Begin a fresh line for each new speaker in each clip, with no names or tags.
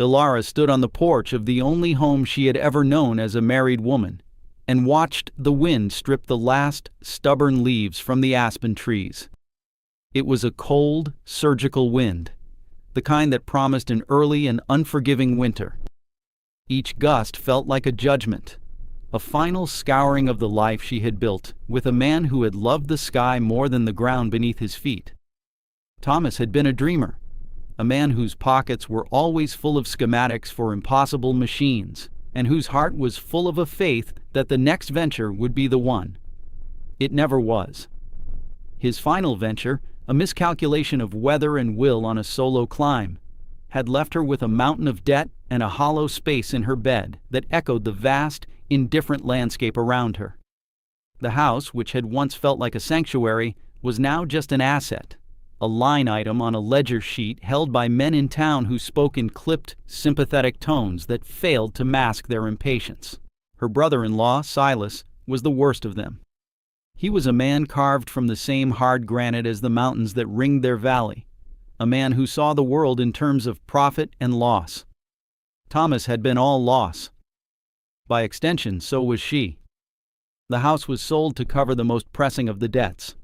Ilara stood on the porch of the only home she had ever known as a married woman and watched the wind strip the last stubborn leaves from the aspen trees. It was a cold, surgical wind, the kind that promised an early and unforgiving winter. Each gust felt like a judgment, a final scouring of the life she had built with a man who had loved the sky more than the ground beneath his feet. Thomas had been a dreamer, a man whose pockets were always full of schematics for impossible machines, and whose heart was full of a faith that the next venture would be the one. It never was. His final venture, a miscalculation of weather and will on a solo climb, had left her with a mountain of debt and a hollow space in her bed that echoed the vast, indifferent landscape around her. The house, which had once felt like a sanctuary, was now just an asset, a line item on a ledger sheet held by men in town who spoke in clipped, sympathetic tones that failed to mask their impatience. Her brother-in-law, Silas, was the worst of them. He was a man carved from the same hard granite as the mountains that ringed their valley, a man who saw the world in terms of profit and loss. Thomas had been all loss. By extension, so was she. The house was sold to cover the most pressing of the debts.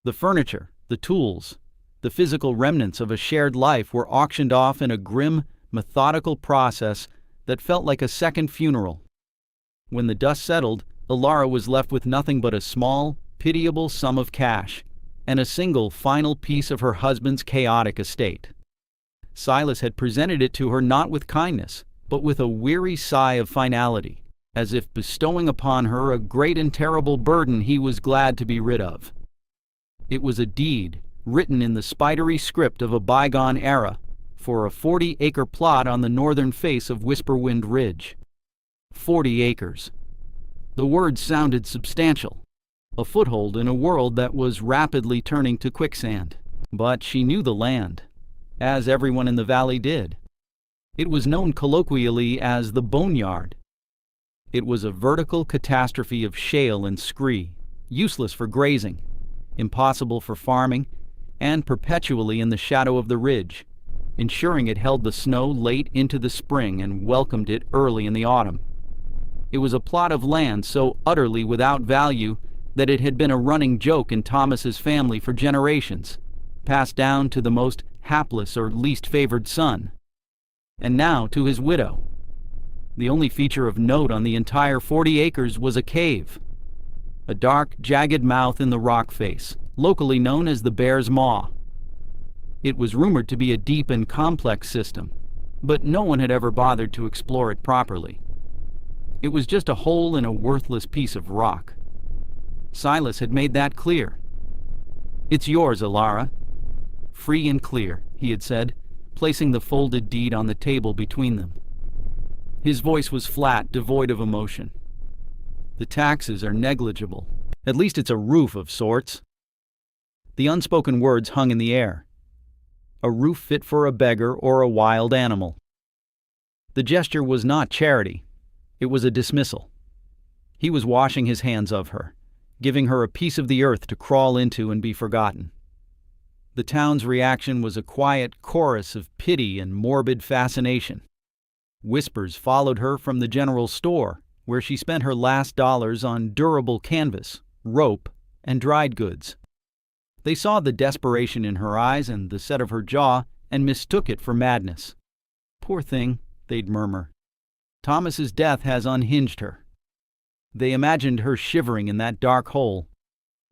The furniture, the tools, the physical remnants of a shared life were auctioned off in a grim, methodical process that felt like a second funeral. When the dust settled, Ilara was left with nothing but a small, pitiable sum of cash, and a single final piece of her husband's chaotic estate. Silas had presented it to her not with kindness, but with a weary sigh of finality, as if bestowing upon her a great and terrible burden he was glad to be rid of. It was a deed, written in the spidery script of a bygone era, for a 40-acre plot on the northern face of Whisperwind Ridge. 40 acres. The words sounded substantial, a foothold in a world that was rapidly turning to quicksand. But she knew the land, as everyone in the valley did. It was known colloquially as the Boneyard. It was a vertical catastrophe of shale and scree, useless for grazing, impossible for farming, and perpetually in the shadow of the ridge, ensuring it held the snow late into the spring and welcomed it early in the autumn. It was a plot of land so utterly without value that it had been a running joke in Thomas's family for generations, passed down to the most hapless or least favored son, and now to his widow. The only feature of note on the entire 40 acres was a cave, a dark, jagged mouth in the rock face, locally known as the Bear's Maw. It was rumored to be a deep and complex system, but no one had ever bothered to explore it properly. It was just a hole in a worthless piece of rock. Silas had made that clear. "It's yours, Ilara. Free and clear," he had said, placing the folded deed on the table between them. His voice was flat, devoid of emotion. "The taxes are negligible. At least it's a roof of sorts." The unspoken words hung in the air. A roof fit for a beggar or a wild animal. The gesture was not charity. It was a dismissal. He was washing his hands of her, giving her a piece of the earth to crawl into and be forgotten. The town's reaction was a quiet chorus of pity and morbid fascination. Whispers followed her from the general store, where she spent her last dollars on durable canvas, rope, and dried goods. They saw the desperation in her eyes and the set of her jaw and mistook it for madness. "Poor thing," they'd murmur. "Thomas's death has unhinged her." They imagined her shivering in that dark hole,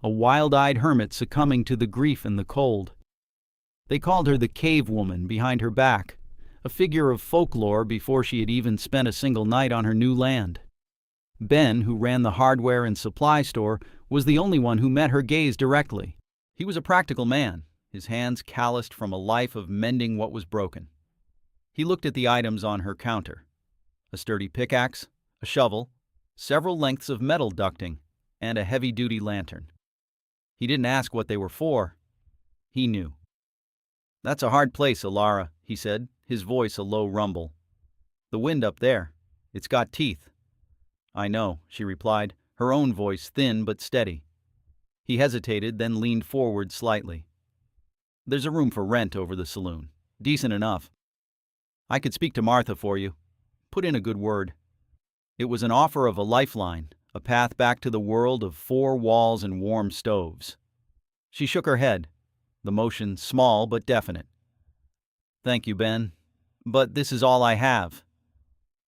a wild-eyed hermit succumbing to the grief and the cold. They called her the cave woman behind her back, a figure of folklore before she had even spent a single night on her new land. Ben, who ran the hardware and supply store, was the only one who met her gaze directly. He was a practical man, his hands calloused from a life of mending what was broken. He looked at the items on her counter: a sturdy pickaxe, a shovel, several lengths of metal ducting, and a heavy-duty lantern. He didn't ask what they were for. He knew. "That's a hard place, Ilara," he said, his voice a low rumble. "The wind up there. It's got teeth." "I know," she replied, her own voice thin but steady. He hesitated, then leaned forward slightly. "There's a room for rent over the saloon. Decent enough." I could speak to Martha for you. Put in a good word." It was an offer of a lifeline, a path back to the world of four walls and warm stoves. She shook her head, the motion small but definite. "Thank you, Ben, but this is all I have."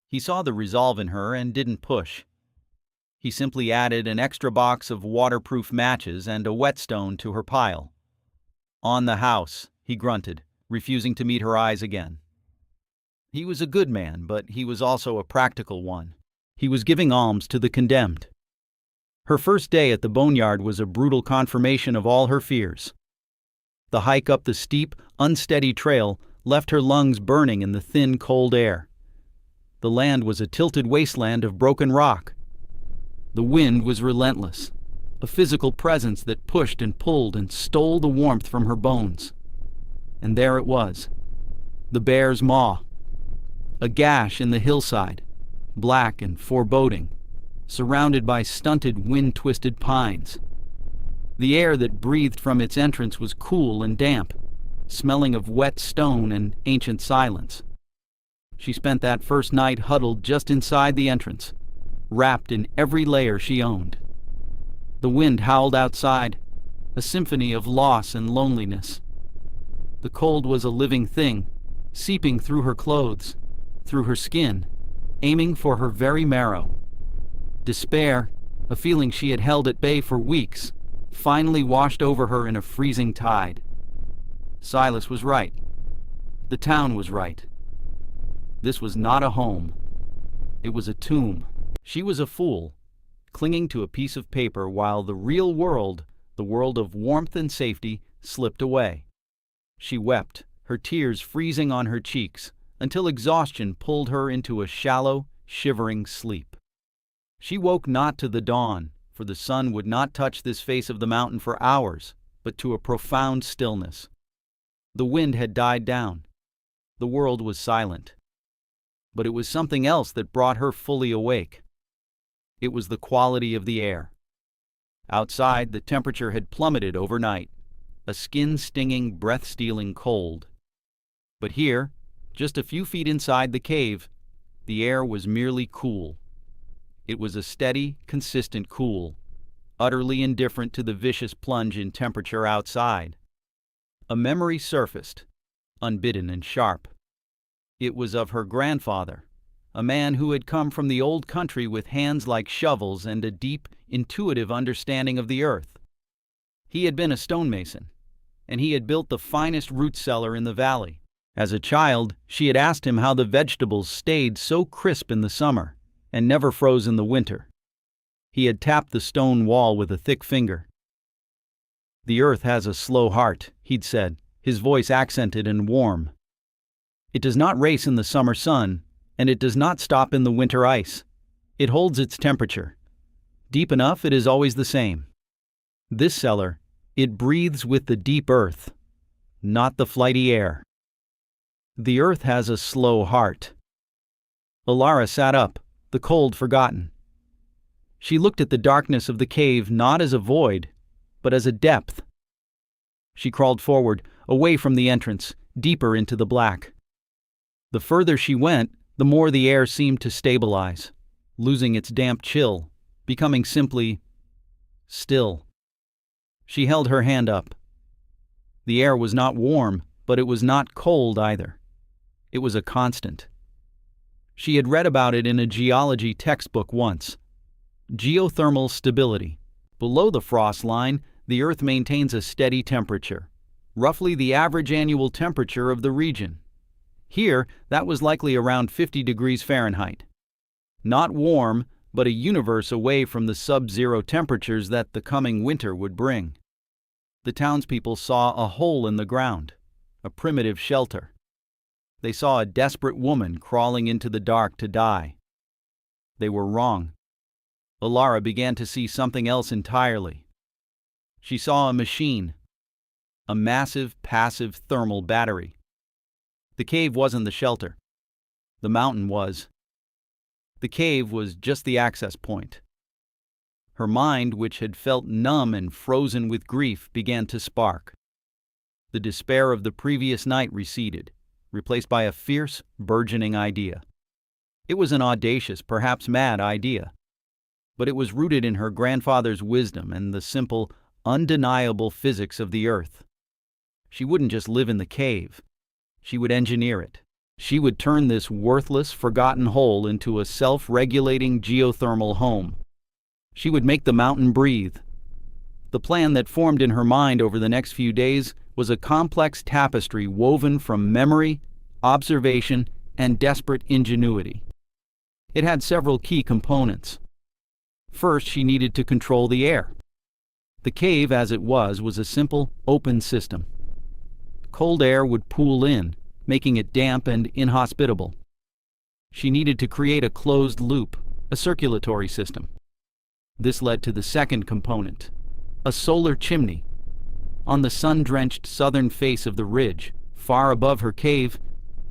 He saw the resolve in her and didn't push. He simply added an extra box of waterproof matches and a whetstone to her pile. "On the house," he grunted, refusing to meet her eyes again. He was a good man, but he was also a practical one. He was giving alms to the condemned. Her first day at the boneyard was a brutal confirmation of all her fears. The hike up the steep, unsteady trail left her lungs burning in the thin, cold air. The land was a tilted wasteland of broken rock. The wind was relentless, a physical presence that pushed and pulled and stole the warmth from her bones. And there it was, the bear's maw, a gash in the hillside, black and foreboding, surrounded by stunted, wind-twisted pines. The air that breathed from its entrance was cool and damp, smelling of wet stone and ancient silence. She spent that first night huddled just inside the entrance, wrapped in every layer she owned. The wind howled outside, a symphony of loss and loneliness. The cold was a living thing, seeping through her clothes, through her skin, aiming for her very marrow. Despair, a feeling she had held at bay for weeks, finally washed over her in a freezing tide. Silas was right. The town was right. This was not a home. It was a tomb. She was a fool, clinging to a piece of paper while the real world, the world of warmth and safety, slipped away. She wept, her tears freezing on her cheeks, until exhaustion pulled her into a shallow, shivering sleep. She woke not to the dawn, for the sun would not touch this face of the mountain for hours, but to a profound stillness. The wind had died down. The world was silent. But it was something else that brought her fully awake. It was the quality of the air. Outside, the temperature had plummeted overnight, a skin-stinging, breath-stealing cold. But here, just a few feet inside the cave, the air was merely cool. It was a steady, consistent cool, utterly indifferent to the vicious plunge in temperature outside. A memory surfaced, unbidden and sharp. It was of her grandfather, a man who had come from the old country with hands like shovels and a deep, intuitive understanding of the earth. He had been a stonemason, and he had built the finest root cellar in the valley. As a child, she had asked him how the vegetables stayed so crisp in the summer and never froze in the winter. He had tapped the stone wall with a thick finger. "The earth has a slow heart," he'd said, his voice accented and warm. "It does not race in the summer sun, and it does not stop in the winter ice. It holds its temperature. Deep enough, it is always the same. This cellar, it breathes with the deep earth, not the flighty air. The earth has a slow heart." Alara sat up, the cold forgotten. She looked at the darkness of the cave not as a void, but as a depth. She crawled forward, away from the entrance, deeper into the black. The further she went, the more the air seemed to stabilize, losing its damp chill, becoming simply still. She held her hand up. The air was not warm, but it was not cold either. It was a constant. She had read about it in a geology textbook once. Geothermal stability. Below the frost line, the Earth maintains a steady temperature, roughly the average annual temperature of the region. Here, that was likely around 50 degrees Fahrenheit. Not warm, but a universe away from the sub-zero temperatures that the coming winter would bring. The townspeople saw a hole in the ground, a primitive shelter. They saw a desperate woman crawling into the dark to die. They were wrong. Alara began to see something else entirely. She saw a machine, a massive, passive thermal battery. The cave wasn't the shelter. The mountain was. The cave was just the access point. Her mind, which had felt numb and frozen with grief, began to spark. The despair of the previous night receded, replaced by a fierce, burgeoning idea. It was an audacious, perhaps mad idea, but it was rooted in her grandfather's wisdom and the simple, undeniable physics of the earth. She wouldn't just live in the cave. She would engineer it. She would turn this worthless, forgotten hole into a self-regulating geothermal home. She would make the mountain breathe. The plan that formed in her mind over the next few days was a complex tapestry woven from memory, observation, and desperate ingenuity. It had several key components. First, she needed to control the air. The cave, as it was a simple, open system. Cold air would pool in, making it damp and inhospitable. She needed to create a closed loop, a circulatory system. This led to the second component, a solar chimney. On the sun-drenched southern face of the ridge, far above her cave,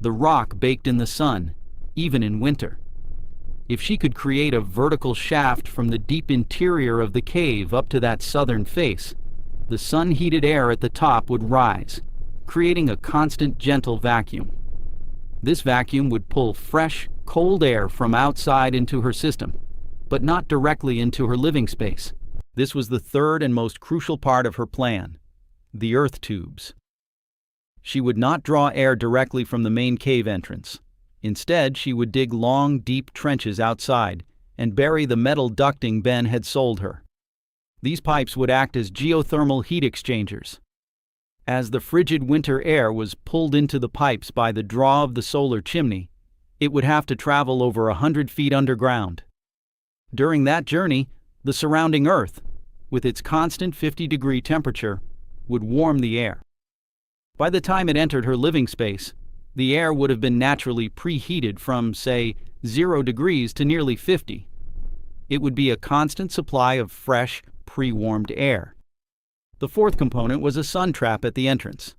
the rock baked in the sun, even in winter. If she could create a vertical shaft from the deep interior of the cave up to that southern face, the sun-heated air at the top would rise, creating a constant, gentle vacuum. This vacuum would pull fresh, cold air from outside into her system, but not directly into her living space. This was the third and most crucial part of her plan, the earth tubes. She would not draw air directly from the main cave entrance. Instead, she would dig long, deep trenches outside and bury the metal ducting Ben had sold her. These pipes would act as geothermal heat exchangers. As the frigid winter air was pulled into the pipes by the draw of the solar chimney, it would have to travel over 100 feet underground. During that journey, the surrounding earth, with its constant 50-degree temperature, would warm the air. By the time it entered her living space, the air would have been naturally preheated from, say, 0 degrees to nearly 50. It would be a constant supply of fresh, pre-warmed air. The fourth component was a sun trap at the entrance.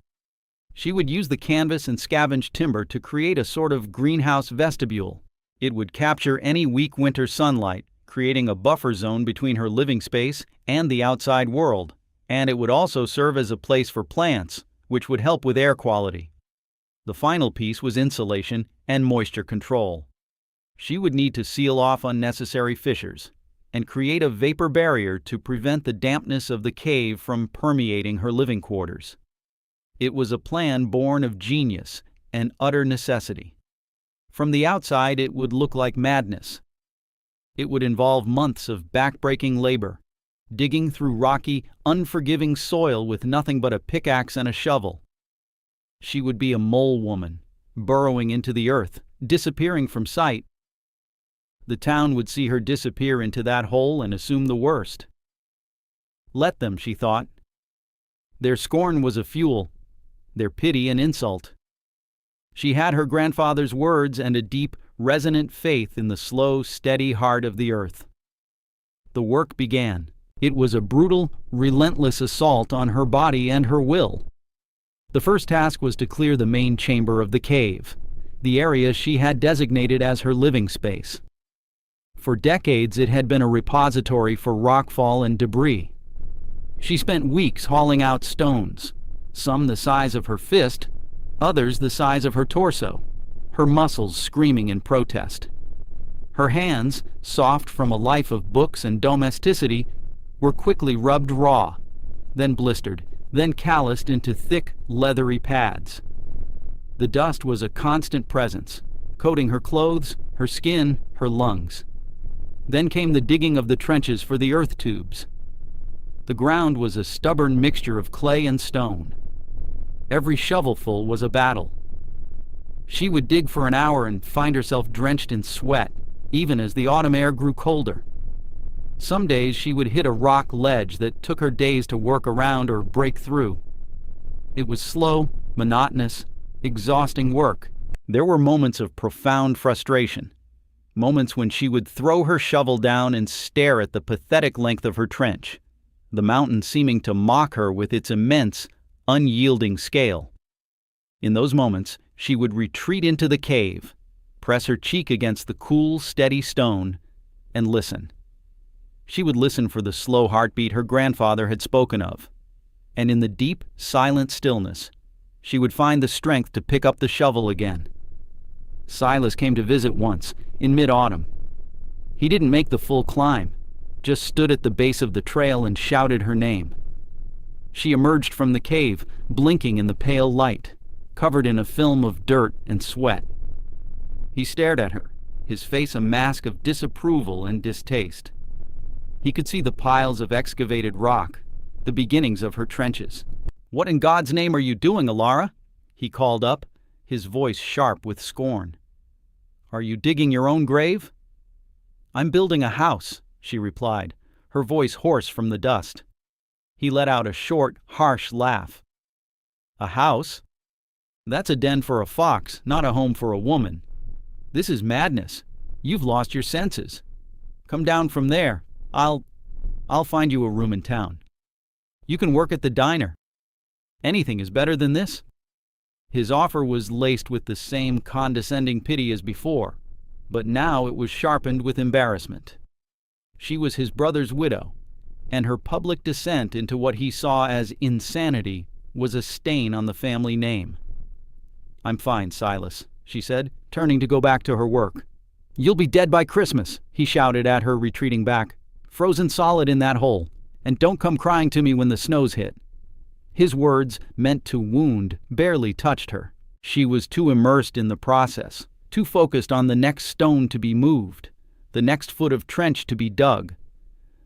She would use the canvas and scavenged timber to create a sort of greenhouse vestibule. It would capture any weak winter sunlight, creating a buffer zone between her living space and the outside world, and it would also serve as a place for plants, which would help with air quality. The final piece was insulation and moisture control. She would need to seal off unnecessary fissures and create a vapor barrier to prevent the dampness of the cave from permeating her living quarters. It was a plan born of genius and utter necessity. From the outside, it would look like madness. It would involve months of back-breaking labor, digging through rocky, unforgiving soil with nothing but a pickaxe and a shovel. She would be a mole woman, burrowing into the earth, disappearing from sight. The town would see her disappear into that hole and assume the worst. Let them, she thought. Their scorn was a fuel, their pity an insult. She had her grandfather's words and a deep, resonant faith in the slow, steady heart of the earth. The work began. It was a brutal, relentless assault on her body and her will. The first task was to clear the main chamber of the cave, the area she had designated as her living space. For decades, it had been a repository for rockfall and debris. She spent weeks hauling out stones, some the size of her fist, others the size of her torso, her muscles screaming in protest. Her hands, soft from a life of books and domesticity, were quickly rubbed raw, then blistered, then calloused into thick, leathery pads. The dust was a constant presence, coating her clothes, her skin, her lungs. Then came the digging of the trenches for the earth tubes. The ground was a stubborn mixture of clay and stone. Every shovelful was a battle. She would dig for an hour and find herself drenched in sweat, even as the autumn air grew colder. Some days she would hit a rock ledge that took her days to work around or break through. It was slow, monotonous, exhausting work. There were moments of profound frustration, moments when she would throw her shovel down and stare at the pathetic length of her trench, the mountain seeming to mock her with its immense, unyielding scale. In those moments, she would retreat into the cave, press her cheek against the cool, steady stone, and listen. She would listen for the slow heartbeat her grandfather had spoken of, and in the deep, silent stillness, she would find the strength to pick up the shovel again. Silas came to visit once, in mid-autumn. He didn't make the full climb, just stood at the base of the trail and shouted her name. She emerged from the cave, blinking in the pale light, covered in a film of dirt and sweat. He stared at her, his face a mask of disapproval and distaste. He could see the piles of excavated rock, the beginnings of her trenches. "What in God's name are you doing, Alara?" he called up, his voice sharp with scorn. "Are you digging your own grave?" "I'm building a house," she replied, her voice hoarse from the dust. He let out a short, harsh laugh. "A house? That's a den for a fox, not a home for a woman. This is madness. You've lost your senses. Come down from there. I'll find you a room in town. You can work at the diner. Anything is better than this." His offer was laced with the same condescending pity as before, but now it was sharpened with embarrassment. She was his brother's widow, and her public descent into what he saw as insanity was a stain on the family name. "I'm fine, Silas," she said, turning to go back to her work. "You'll be dead by Christmas," he shouted at her, retreating back. "Frozen solid in that hole. And don't come crying to me when the snows hit." His words, meant to wound, barely touched her. She was too immersed in the process, too focused on the next stone to be moved, the next foot of trench to be dug.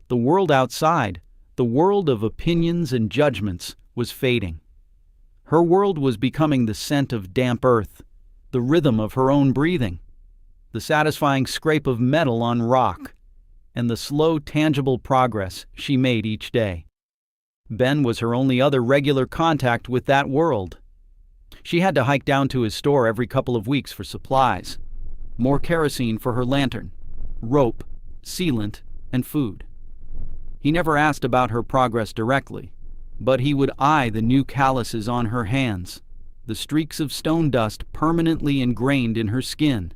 The world outside, the world of opinions and judgments, was fading. Her world was becoming the scent of damp earth, the rhythm of her own breathing, the satisfying scrape of metal on rock, and the slow, tangible progress she made each day. Ben was her only other regular contact with that world. She had to hike down to his store every couple of weeks for supplies, more kerosene for her lantern, rope, sealant, and food. He never asked about her progress directly, but he would eye the new calluses on her hands, the streaks of stone dust permanently ingrained in her skin,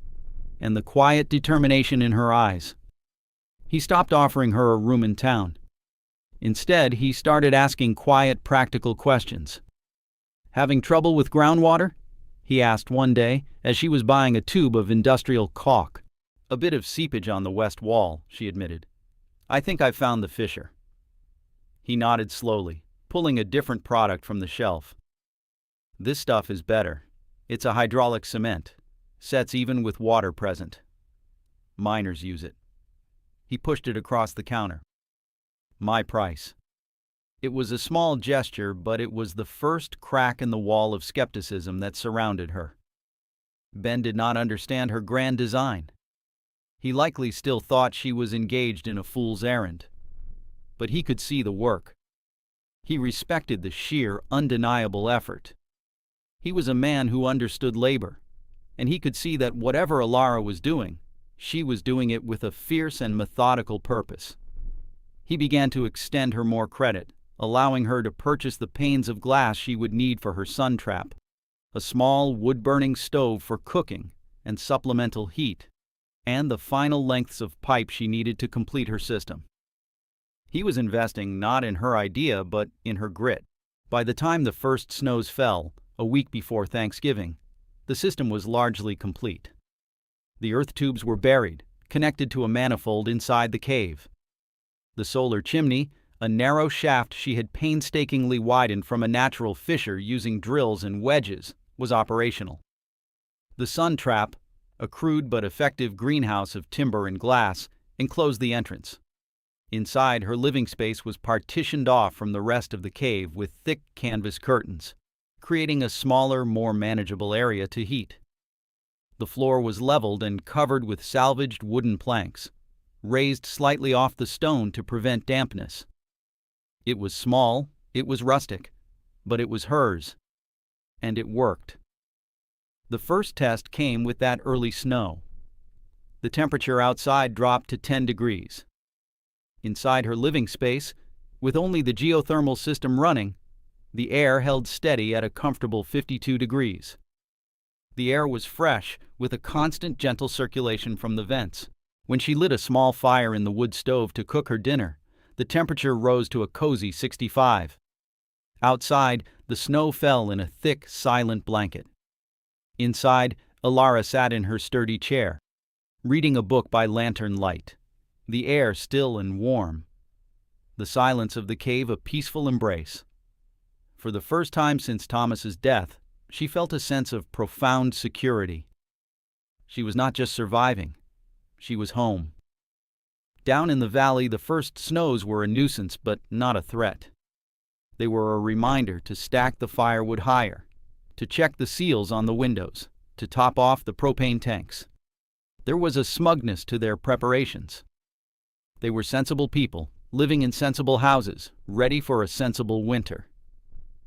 and the quiet determination in her eyes. He stopped offering her a room in town. Instead, he started asking quiet, practical questions. "Having trouble with groundwater?" he asked one day as she was buying a tube of industrial caulk. "A bit of seepage on the west wall," she admitted. "I think I've found the fissure." He nodded slowly, pulling a different product from the shelf. "This stuff is better. It's a hydraulic cement. Sets even with water present. Miners use it." He pushed it across the counter. "My price." It was a small gesture, but it was the first crack in the wall of skepticism that surrounded her. Ben did not understand her grand design. He likely still thought she was engaged in a fool's errand. But he could see the work. He respected the sheer, undeniable effort. He was a man who understood labor, and he could see that whatever Alara was doing, she was doing it with a fierce and methodical purpose. He began to extend her more credit, allowing her to purchase the panes of glass she would need for her sun trap, a small wood-burning stove for cooking and supplemental heat, and the final lengths of pipe she needed to complete her system. He was investing not in her idea, but in her grit. By the time the first snows fell, a week before Thanksgiving, the system was largely complete. The earth tubes were buried, connected to a manifold inside the cave. The solar chimney, a narrow shaft she had painstakingly widened from a natural fissure using drills and wedges, was operational. The sun trap, a crude but effective greenhouse of timber and glass, enclosed the entrance. Inside, her living space was partitioned off from the rest of the cave with thick canvas curtains, creating a smaller, more manageable area to heat. The floor was leveled and covered with salvaged wooden planks, raised slightly off the stone to prevent dampness. It was small, it was rustic, but it was hers, and it worked. The first test came with that early snow. The temperature outside dropped to 10 degrees. Inside her living space, with only the geothermal system running, the air held steady at a comfortable 52 degrees. The air was fresh, with a constant gentle circulation from the vents. When she lit a small fire in the wood stove to cook her dinner, the temperature rose to a cozy 65. Outside, the snow fell in a thick, silent blanket. Inside, Alara sat in her sturdy chair, reading a book by lantern light, the air still and warm, the silence of the cave a peaceful embrace. For the first time since Thomas's death, she felt a sense of profound security. She was not just surviving, she was home. Down in the valley, the first snows were a nuisance but not a threat. They were a reminder to stack the firewood higher, to check the seals on the windows, to top off the propane tanks. There was a smugness to their preparations. They were sensible people, living in sensible houses, ready for a sensible winter.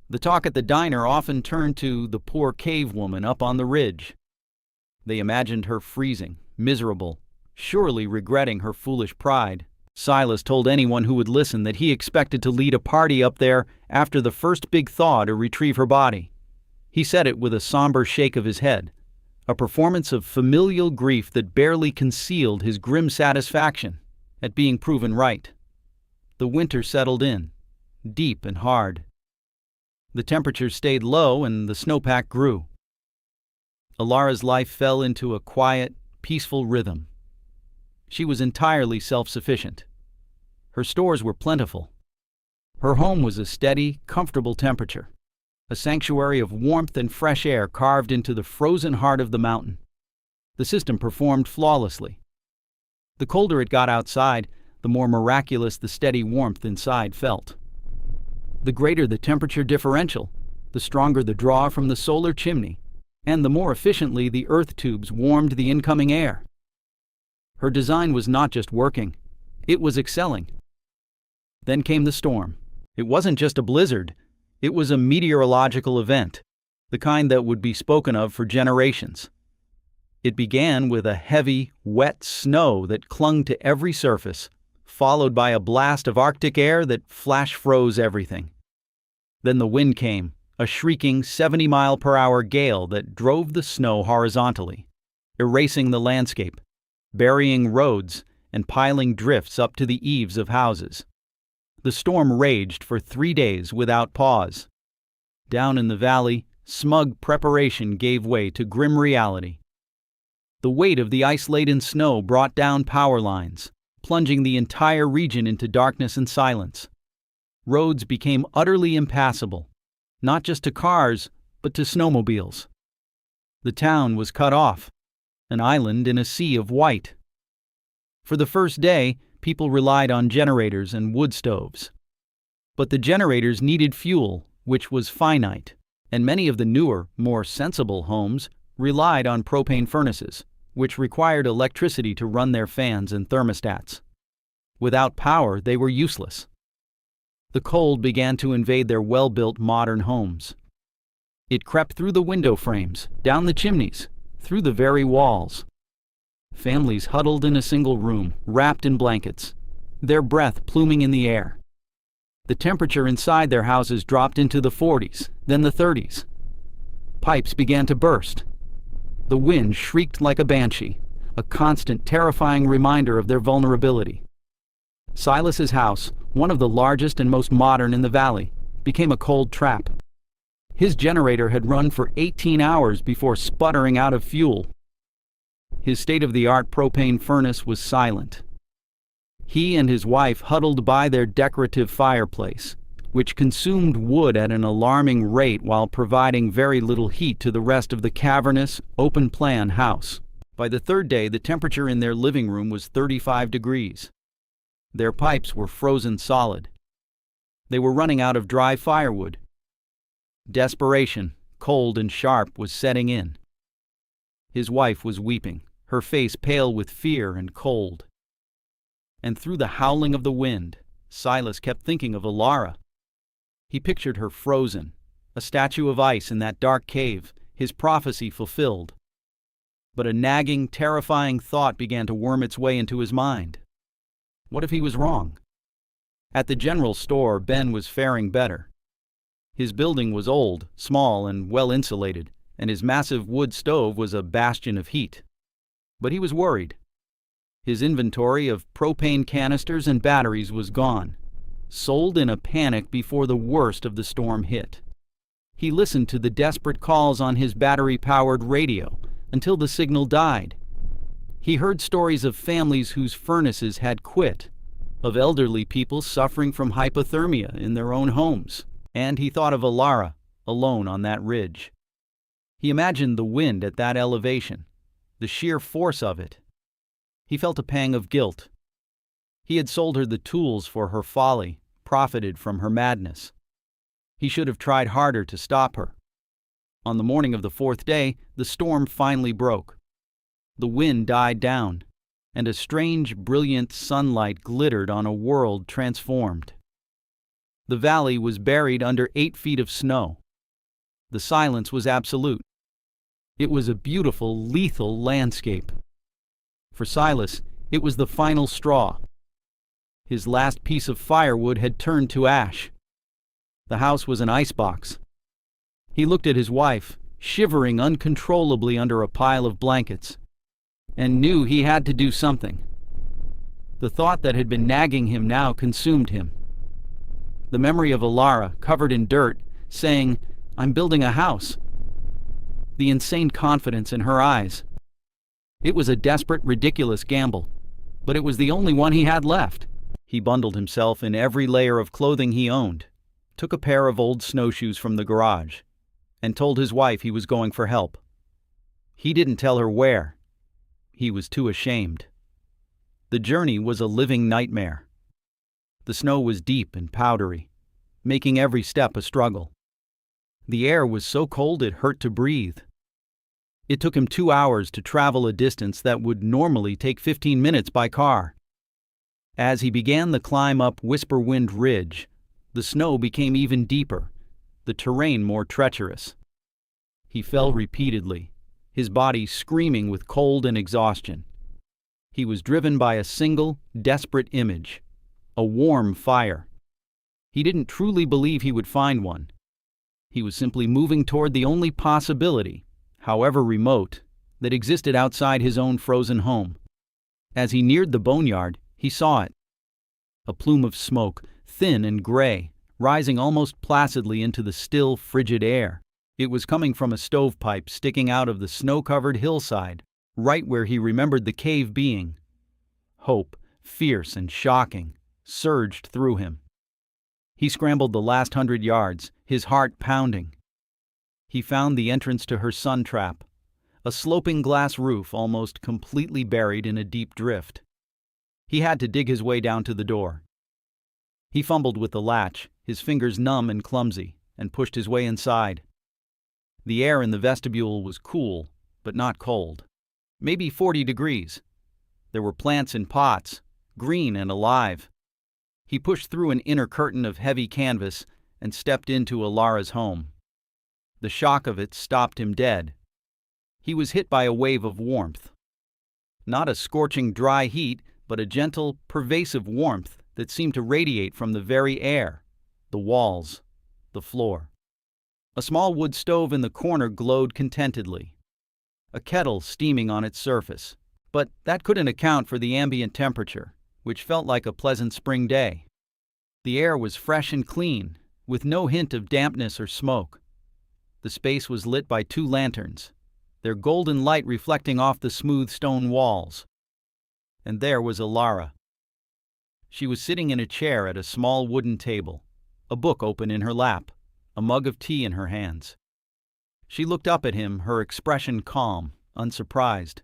The talk at the diner often turned to the poor cave woman up on the ridge. They imagined her freezing, miserable, surely regretting her foolish pride. Silas told anyone who would listen that he expected to lead a party up there after the first big thaw to retrieve her body. He said it with a somber shake of his head, a performance of familial grief that barely concealed his grim satisfaction at being proven right. The winter settled in, deep and hard. The temperatures stayed low and the snowpack grew. Alara's life fell into a quiet, peaceful rhythm. She was entirely self-sufficient. Her stores were plentiful. Her home was a steady, comfortable temperature, a sanctuary of warmth and fresh air carved into the frozen heart of the mountain. The system performed flawlessly. The colder it got outside, the more miraculous the steady warmth inside felt. The greater the temperature differential, the stronger the draw from the solar chimney, and the more efficiently the earth tubes warmed the incoming air. Her design was not just working, it was excelling. Then came the storm. It wasn't just a blizzard, it was a meteorological event, the kind that would be spoken of for generations. It began with a heavy, wet snow that clung to every surface, followed by a blast of Arctic air that flash froze everything. Then the wind came, a shrieking 70-mile-per-hour gale that drove the snow horizontally, erasing the landscape, burying roads, and piling drifts up to the eaves of houses. The storm raged for 3 days without pause. Down in the valley, smug preparation gave way to grim reality. The weight of the ice-laden snow brought down power lines, plunging the entire region into darkness and silence. Roads became utterly impassable, not just to cars, but to snowmobiles. The town was cut off, an island in a sea of white. For the first day, people relied on generators and wood stoves. But the generators needed fuel, which was finite, and many of the newer, more sensible homes relied on propane furnaces, which required electricity to run their fans and thermostats. Without power, they were useless. The cold began to invade their well-built modern homes. It crept through the window frames, down the chimneys, through the very walls. Families huddled in a single room, wrapped in blankets, their breath pluming in the air. The temperature inside their houses dropped into the 40s, then the 30s. Pipes began to burst. The wind shrieked like a banshee, a constant, terrifying reminder of their vulnerability. Silas's house, one of the largest and most modern in the valley, became a cold trap. His generator had run for 18 hours before sputtering out of fuel. His state-of-the-art propane furnace was silent. He and his wife huddled by their decorative fireplace, which consumed wood at an alarming rate while providing very little heat to the rest of the cavernous, open-plan house. By the third day, the temperature in their living room was 35 degrees. Their pipes were frozen solid. They were running out of dry firewood. Desperation, cold and sharp, was setting in. His wife was weeping, her face pale with fear and cold. And through the howling of the wind, Silas kept thinking of Alara. He pictured her frozen, a statue of ice in that dark cave, his prophecy fulfilled. But a nagging, terrifying thought began to worm its way into his mind. What if he was wrong? At the general store, Ben was faring better. His building was old, small, and well-insulated, and his massive wood stove was a bastion of heat. But he was worried. His inventory of propane canisters and batteries was gone. sold in a panic before the worst of the storm hit. He listened to the desperate calls on his battery-powered radio until the signal died. He heard stories of families whose furnaces had quit, of elderly people suffering from hypothermia in their own homes, and he thought of Alara, alone on that ridge. He imagined the wind at that elevation, the sheer force of it. He felt a pang of guilt. He had sold her the tools for her folly, profited from her madness. He should have tried harder to stop her. On the morning of the fourth day, the storm finally broke. The wind died down, and a strange, brilliant sunlight glittered on a world transformed. The valley was buried under 8 feet of snow. The silence was absolute. It was a beautiful, lethal landscape. For Silas, it was the final straw. His last piece of firewood had turned to ash. The house was an icebox. He looked at his wife, shivering uncontrollably under a pile of blankets, and knew he had to do something. The thought that had been nagging him now consumed him. The memory of Alara, covered in dirt, saying, "I'm building a house." The insane confidence in her eyes. It was a desperate, ridiculous gamble, but it was the only one he had left. He bundled himself in every layer of clothing he owned, took a pair of old snowshoes from the garage, and told his wife he was going for help. He didn't tell her where. He was too ashamed. The journey was a living nightmare. The snow was deep and powdery, making every step a struggle. The air was so cold it hurt to breathe. It took him 2 hours to travel a distance that would normally take 15 minutes by car. As he began the climb up Whisperwind Ridge, the snow became even deeper, the terrain more treacherous. He fell repeatedly, his body screaming with cold and exhaustion. He was driven by a single, desperate image, a warm fire. He didn't truly believe he would find one. He was simply moving toward the only possibility, however remote, that existed outside his own frozen home. As he neared the boneyard, he saw it. A plume of smoke, thin and gray, rising almost placidly into the still, frigid air. It was coming from a stovepipe sticking out of the snow-covered hillside, right where he remembered the cave being. Hope, fierce and shocking, surged through him. He scrambled the last 100 yards, his heart pounding. He found the entrance to her sun trap, a sloping glass roof almost completely buried in a deep drift. He had to dig his way down to the door. He fumbled with the latch, his fingers numb and clumsy, and pushed his way inside. The air in the vestibule was cool, but not cold. Maybe 40 degrees. There were plants in pots, green and alive. He pushed through an inner curtain of heavy canvas and stepped into Alara's home. The shock of it stopped him dead. He was hit by a wave of warmth. Not a scorching dry heat, but a gentle, pervasive warmth that seemed to radiate from the very air, the walls, the floor. A small wood stove in the corner glowed contentedly, a kettle steaming on its surface, but that couldn't account for the ambient temperature, which felt like a pleasant spring day. The air was fresh and clean, with no hint of dampness or smoke. The space was lit by 2 lanterns, their golden light reflecting off the smooth stone walls. And there was Alara. She was sitting in a chair at a small wooden table, a book open in her lap, a mug of tea in her hands. She looked up at him, her expression calm, unsurprised.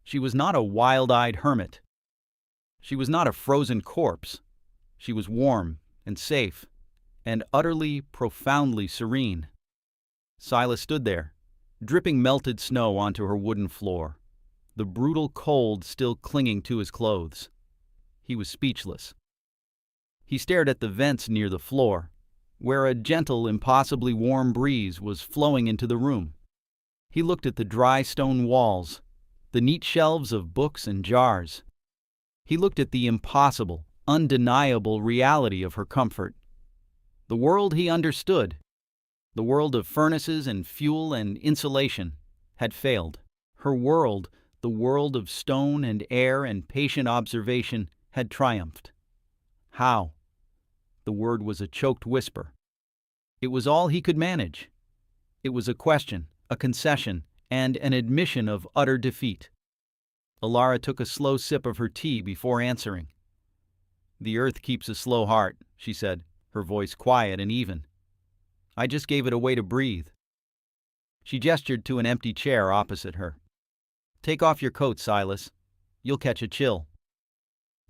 She was not a wild-eyed hermit. She was not a frozen corpse. She was warm and safe, and utterly, profoundly serene. Silas stood there, dripping melted snow onto her wooden floor, the brutal cold still clinging to his clothes. He was speechless. He stared at the vents near the floor, where a gentle, impossibly warm breeze was flowing into the room. He looked at the dry stone walls, the neat shelves of books and jars. He looked at the impossible, undeniable reality of her comfort. The world he understood, the world of furnaces and fuel and insulation, had failed. Her world, the world of stone and air and patient observation, had triumphed. How? The word was a choked whisper. It was all he could manage. It was a question, a concession, and an admission of utter defeat. Alara took a slow sip of her tea before answering. "The earth keeps a slow heart," she said, her voice quiet and even. "I just gave it a way to breathe." She gestured to an empty chair opposite her. "Take off your coat, Silas. You'll catch a chill."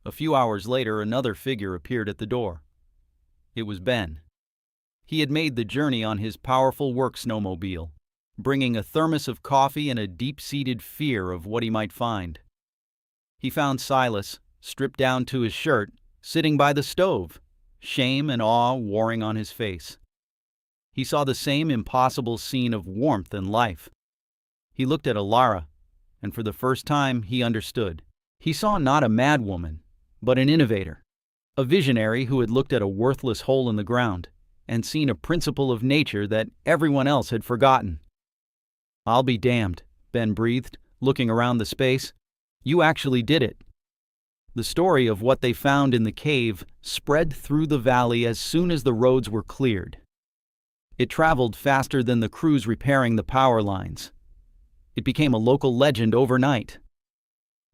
A few hours later, another figure appeared at the door. It was Ben. He had made the journey on his powerful work snowmobile, bringing a thermos of coffee and a deep-seated fear of what he might find. He found Silas, stripped down to his shirt, sitting by the stove, shame and awe warring on his face. He saw the same impossible scene of warmth and life. He looked at Alara, and for the first time he understood. He saw not a madwoman, but an innovator, a visionary who had looked at a worthless hole in the ground and seen a principle of nature that everyone else had forgotten. "I'll be damned," Ben breathed, looking around the space. "You actually did it." The story of what they found in the cave spread through the valley as soon as the roads were cleared. It traveled faster than the crews repairing the power lines. It became a local legend overnight.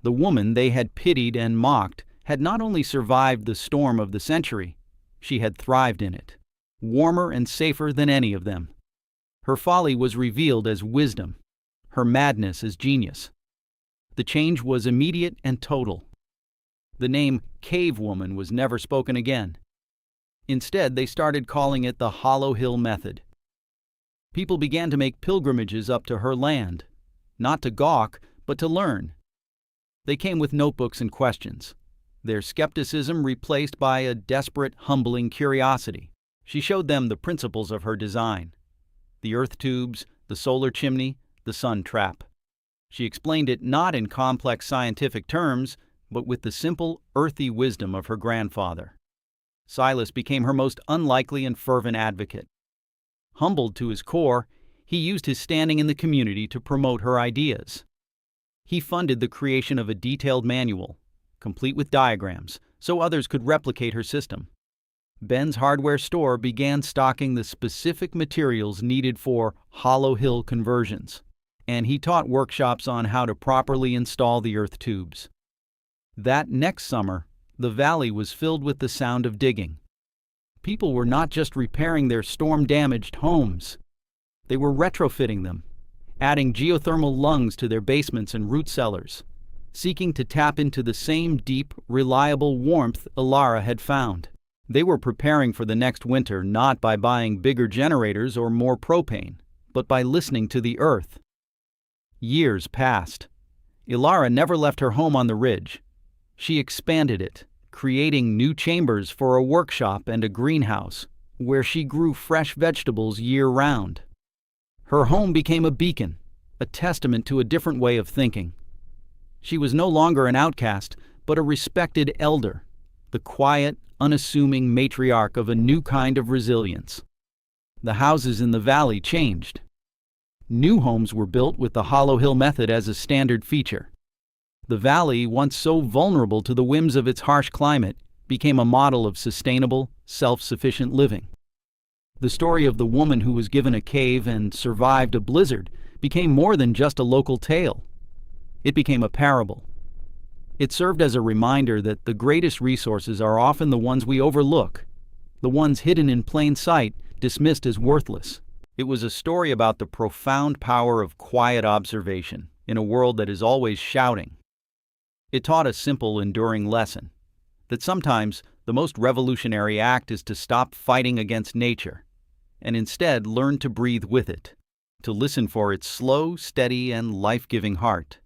The woman they had pitied and mocked had not only survived the storm of the century, she had thrived in it, warmer and safer than any of them. Her folly was revealed as wisdom, her madness as genius. The change was immediate and total. The name Cave Woman was never spoken again. Instead, they started calling it the Hollow Hill Method. People began to make pilgrimages up to her land, not to gawk, but to learn. They came with notebooks and questions, their skepticism replaced by a desperate, humbling curiosity. She showed them the principles of her design: the earth tubes, the solar chimney, the sun trap. She explained it not in complex scientific terms, but with the simple, earthy wisdom of her grandfather. Silas became her most unlikely and fervent advocate. Humbled to his core, he used his standing in the community to promote her ideas. He funded the creation of a detailed manual, complete with diagrams, so others could replicate her system. Ben's hardware store began stocking the specific materials needed for Hollow Hill conversions, and he taught workshops on how to properly install the earth tubes. That next summer, the valley was filled with the sound of digging. People were not just repairing their storm-damaged homes. They were retrofitting them, adding geothermal lungs to their basements and root cellars, seeking to tap into the same deep, reliable warmth Alara had found. They were preparing for the next winter not by buying bigger generators or more propane, but by listening to the earth. Years passed. Alara never left her home on the ridge. She expanded it, creating new chambers for a workshop and a greenhouse, where she grew fresh vegetables year-round. Her home became a beacon, a testament to a different way of thinking. She was no longer an outcast, but a respected elder, the quiet, unassuming matriarch of a new kind of resilience. The houses in the valley changed. New homes were built with the Hollow Hill Method as a standard feature. The valley, once so vulnerable to the whims of its harsh climate, became a model of sustainable, self-sufficient living. The story of the woman who was given a cave and survived a blizzard became more than just a local tale. It became a parable. It served as a reminder that the greatest resources are often the ones we overlook, the ones hidden in plain sight, dismissed as worthless. It was a story about the profound power of quiet observation in a world that is always shouting. It taught a simple, enduring lesson, that sometimes the most revolutionary act is to stop fighting against nature, and instead learn to breathe with it, to listen for its slow, steady, and life-giving heart.